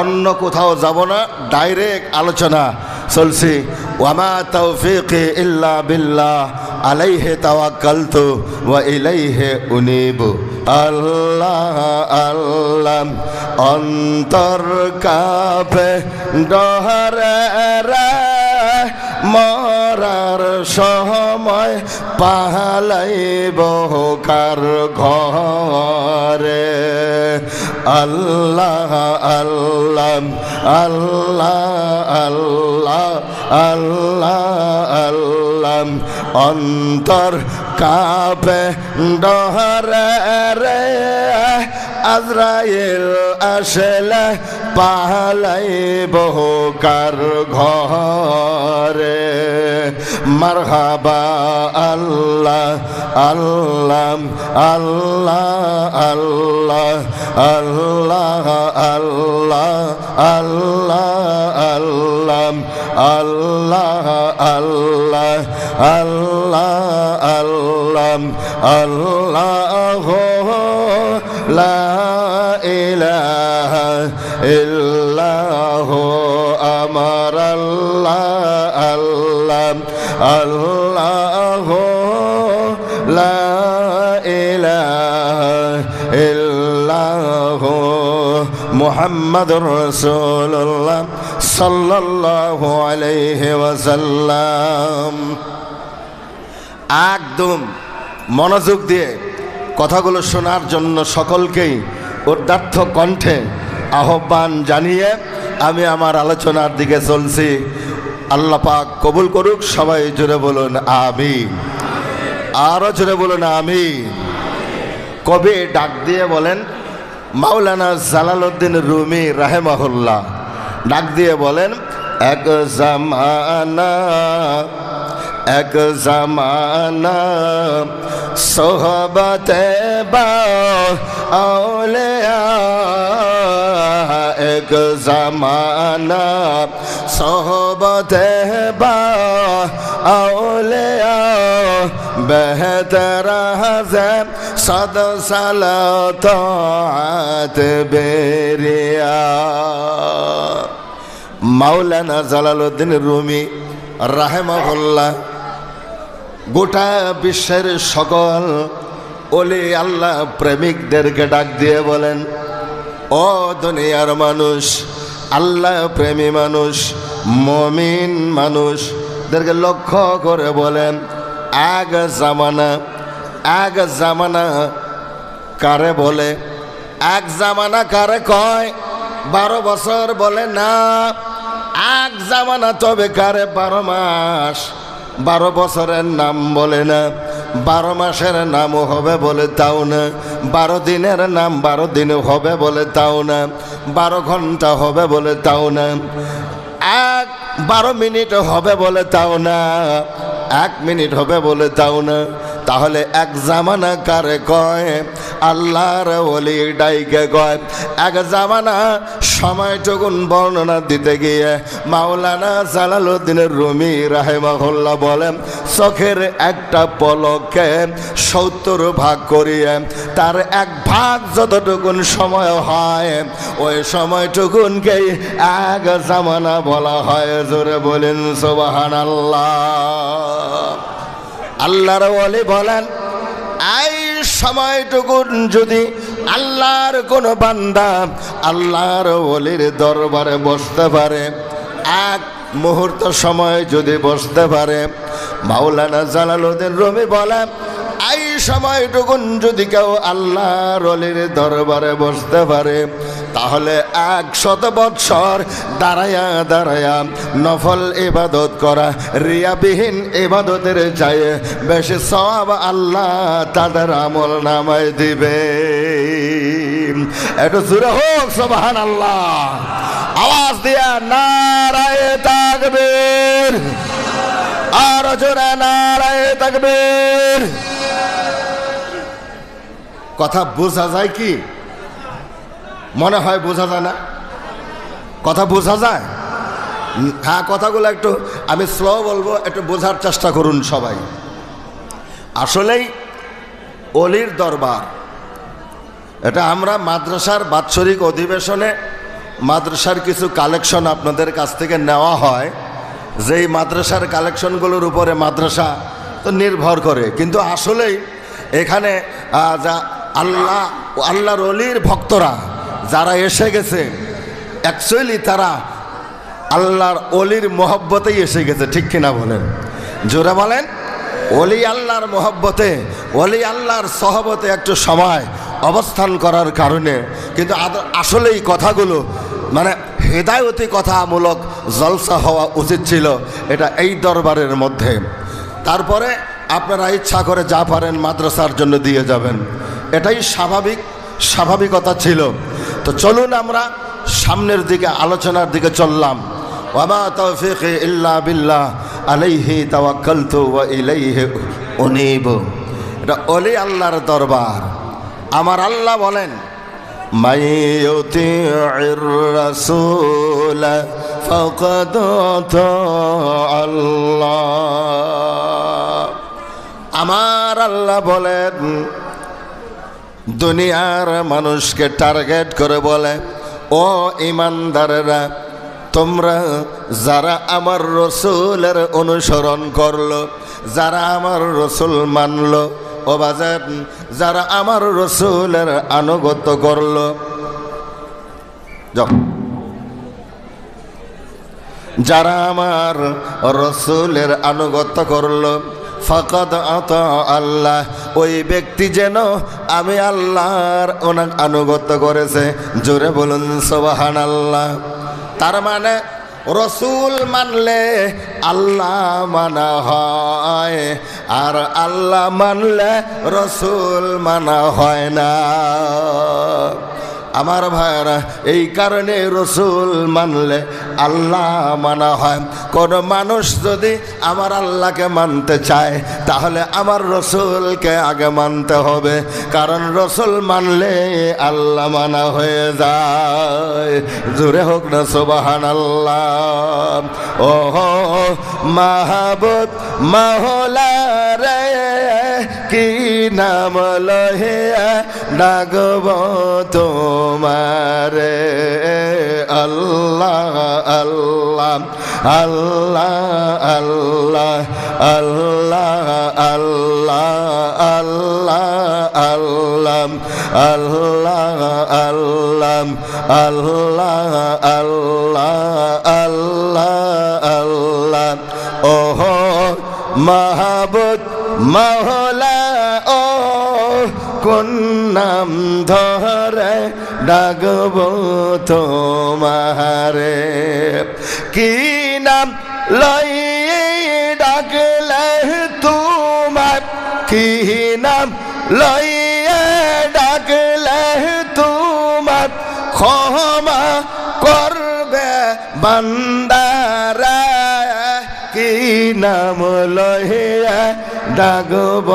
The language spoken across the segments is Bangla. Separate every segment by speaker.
Speaker 1: অন্য কোথাও যাব না, ডাইরেক্ট আলোচনা চলছি। ওয়ামা তাওফীকি ইল্লা বিল্লাহ আলাইহি তাওয়াক্কালতু ওয়া ইলাইহি উনীব। আল্লাহ আল্লাহ অন্তর কাঁপে ডহরে রে, মরার সময় পালাইব কার ঘরে। আল্লাহ আল্লাহ আল্লাহ আল্লাহ আল্লাহ আল্লাহ অন্তর কাঁপে ডহরে রে, আজরাইল আসলে পালাইব কার ঘরে। মারহাবা আল্লাহ আল্লাহ আল্লাহ আল্লাহ আল্লাহ আল্লাহ আল্লাহ আল্লাহ আল্লাহ আল্লাহ আল্লাহ আল্লাহ আল্লাহ লা ইলাহা ইল্লাহ আমার আল্লাহ আল্লাহ আল্লাহ লা ইলাহা ইল্লাহ মুহাম্মাদুর রাসূলুল্লাহ সাল্লাল্লাহু আলাইহি ওয়াসাল্লাম। একদম মনোযোগ দিয়ে কথাগুলো শোনার জন্য সকলকেই উদাত্ত কণ্ঠে আহ্বান জানিয়ে আমি আমার আলোচনার দিকে চলছি। আল্লাহ পাক কবুল করুক। সবাই জোরে বলুন আমিন। আরো জোরে বলুন আমিন। কবি ডাক দিয়ে বলেন, মাওলানা জালালউদ্দিন রুমি রাহেমাহুল্লাহ ডাক দিয়ে বলেন, এক জামানা এক জামানা সোহবতে বা আউলিয়া, এক জামানা সোহবতে বা আউলিয়া, বেহতর হাজে সদ সালাত বেরিয়া। মাওলানা জালালউদ্দিন রুমি রাহেমাহুল্লাহ গোটা বিশ্বের সকল ওলি আল্লাহ প্রেমিকদেরকে ডাক দিয়ে বলেন, ও দুনিয়ার মানুষ, আল্লাহ প্রেমী মানুষ, মুমিন মানুষদেরকে লক্ষ্য করে বলেন, এক জামানা কারে বলে? এক জামানা কারে কয়? 12 বছর বলে না। এক জামানা তবে কারে? 12 মাস। 12 বছরের নাম বলে না, 12 মাসের নামও হবে বলে তাও না, 12 দিনের নাম 12 দিন হবে বলে তাও না, 12 ঘন্টা হবে বলে তাও না, 12 মিনিট হবে বলে তাও না, 1 মিনিট হবে বলে তাও না। তাহলে এক জামানা কারে কয়? আল্লাহর ওলি ডাইকে কয়। এক জামানা সময়টুকুন বর্ণনা দিতে গিয়ে মাওলানা জালালউদ্দিন রুমি রাহিমাহুল্লাহ বলেন, চোখের একটা পলকে 70 ভাগ করিয়ে তার 1 ভাগ যতটুকুন সময় হয়, ওই সময়টুকুনকেই এক জামানা বলা হয়। জোরে বলেন সুবহানাল্লাহ। আল্লাহর ওলি বলেন, এই সময়টুকুন যদি আল্লাহর কোনো বান্দা আল্লাহর ওলির দরবারে বসতে পারে, 1 মুহূর্ত সময় যদি বসতে পারে, মাওলানা জালালউদ্দিন রুমি বলেন, এই সময়টুকুন যদি কেউ আল্লাহর ওলির দরবারে বসতে পারে, তাহলে 100 বৎসর দাঁড়ায়া দাঁড়ায়া নফল ইবাদত করা রিয়াবিহীন ইবাদতের চাইয়ে বেশি সওয়াব আল্লাহ তাদের আমল নামায় দিবে। একটু জোরে হোক সুবহানাল্লাহ। আওয়াজ দিয়া নারায়ে তাকবীর। আর জোরে নারায়ে তাকবীর। কথা বোঝা যায় কি? মনে হয় বোঝা যায় না? কথা বোঝা যায়? হ্যাঁ, কথাগুলো একটু আমি স্লো বলবো, একটু বোঝার চেষ্টা করুন সবাই। আসলেই অলির দরবার, এটা আমরা মাদ্রাসার বাৎসরিক অধিবেশনে মাদ্রাসার কিছু কালেকশন আপনাদের কাছ থেকে নেওয়া হয়, যেই মাদ্রাসার কালেকশনগুলোর উপরে মাদ্রাসা তো নির্ভর করে, কিন্তু আসলেই এখানে যা আল্লাহর ওলির ভক্তরা যারা এসে গেছে, অ্যাকচুয়ালি তারা আল্লাহর ওলির মহব্বতেই এসে গেছে, ঠিক কিনা বলেন? জোরে বলেন। ওলি আল্লাহর মহব্বতে, ওলি আল্লাহর সহবতে একটু সময় অবস্থান করার কারণে কিন্তু আসলেই কথাগুলো মানে হেদায়তি কথামূলক জলসা হওয়া উচিত ছিল এটা এই দরবারের মধ্যে। তারপরে আপনারা ইচ্ছা করে যা পারেন মাদ্রাসার জন্য দিয়ে যাবেন, এটাই স্বাভাবিকতা ছিল। তো চলুন আমরা সামনের দিকে আলোচনার দিকে চললাম। ওয়ামা তাওফীকি ইল্লা বিল্লাহ আলাইহি তাওয়াক্কালতু ওয়া ইলাইহি উনীব। এটা ওলি আল্লাহর দরবার। আমার আল্লাহ বলেন, মাইয়ুতি'র রাসূল ফাকাদ আল্লাহ। আমার আল্লাহ বলেন, দুনিয়ার মানুষকে টার্গেট করে বলে, ও ঈমানদারেরা, তোমরা যারা আমার রসুলের অনুসরণ করলো, যারা আমার রসুল মানলো, ও বাজার যারা আমার রসুলের আনুগত্য করলো, যারা আমার রসুলের আনুগত্য করলো, ফাকাদ আতা আল্লাহ, ওই ব্যক্তি যেন আমি আল্লাহর আনুগত্য করেছে। জোরে বলুন সুবহানাল্লাহ। তার মানে রসুল মানলে আল্লাহ মানা হয়, আর আল্লাহ মানলে রসুল মানা হয় না। আমার ভাইরা, এই কারণে রসুল মানলে আল্লাহ মানা হয়। কোন মানুষ যদি আমার আল্লাহকে মানতে চায় তাহলে আমার রসুলকে আগে মানতে হবে, কারণ রসুল মানলে আল্লাহ মানা হয়ে যায়। জোরে হোক না সুবহানাল্লাহ। ও মাহবুব মাওলা রে, কি নাম লহে ডাকব তোমারে, আল্লাহ আল্লাহ আল্লাহ আল্লাহ আল্লাহ আল্লাহ আল্লাহ আল্লাহ আল্লাহ আল্লাহ আল্লাহ আল্লাহ আল্লাহ। ওহো মাহবুব মাওলা, ও কোন নাম ধরে ডাকব তোমারে, কি নাম লইয়ে ডাকলে তোমার, কি নাম লইয়ে ডাকলে তোমার ক্ষমা করবে বান্দারা, কি নাম লইয়া ডাকব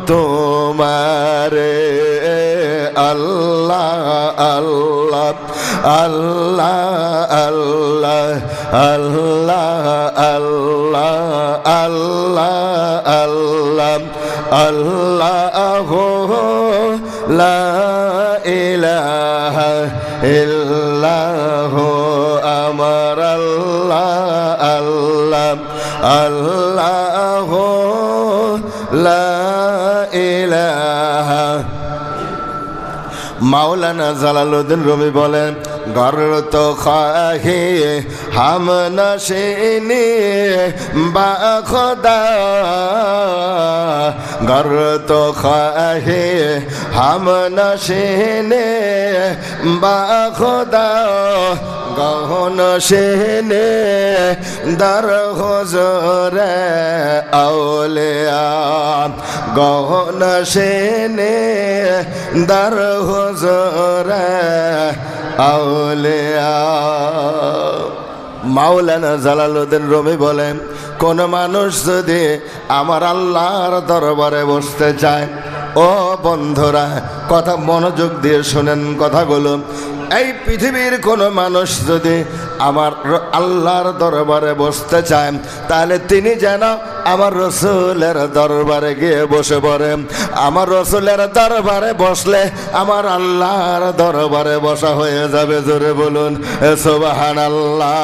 Speaker 1: তোমারে, আল্লাহ আল্লাহ আল্লাহ আল্লাহ আল্লাহ আল্লাহ আল্লাহ আল্লাহ লা ইলাহা ইল্লাহু আমার আল্লাহ আল্লাহ আল্লাহ লা ইলাহা। মাওলানা জালালউদ্দিন রুমি বলেন, ঘর তো খাহি হাম নশিনি বা খোদা, ঘর তো খাহি হাম নশিনি বা খোদা, গহন সেনে দর হুজুরে আউলিয়া, গহন সেনে দর হুজুরে আউলিয়া। মাওলানা জালালউদ্দিন রুমি বলেন, কোন মানুষ যদি আমার আল্লাহর দরবারে বসতে চায়, ও বন্ধুরা কথা মনোযোগ দিয়ে শোনেন কথাগুলো, এই পৃথিবীর কোনো মানুষ যদি আমার আল্লাহর দরবারে বসতে চায় তাহলে তিনি যেন আমার রসুলের দরবারে গিয়ে বসে পড়ে। আমার রসুলের দরবারে বসলে আমার আল্লাহর দরবারে বসা হয়ে যাবে। জোরে বলুন সুবহানাল্লাহ।